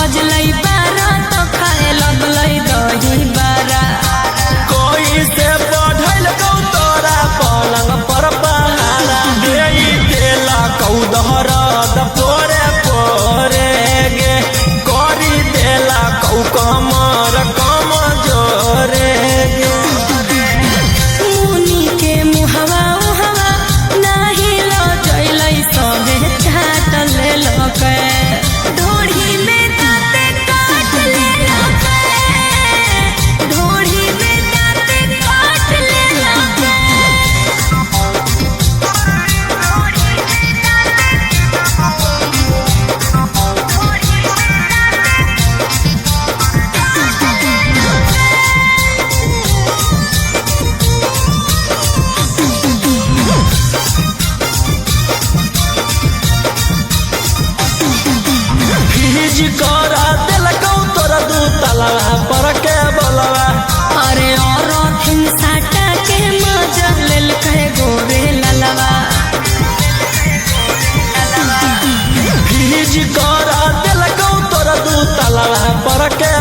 बजलई बारा तो खाए लगलई दही बारा। कोई से बढ़ल गौ तोरा पलंग पर पहाड़ा देई देला कौदहरा पोरे पोरे गे करी देला कौ कमर कम जोरे गे। मुनी के मुहवा उहवा नाही लो जइलई सबे चाट ले लके। ढोढ़ी में दाँते काट ले लके। ढोढ़ी में दाँते काट ले लके। फीज करा देलकौ तोरा दू तलवा पर के बोलवा। अरे और साटा के मजा लेल कहे गोरे ललवा। फीज करा देलकौ तोरा दू तलवा पर के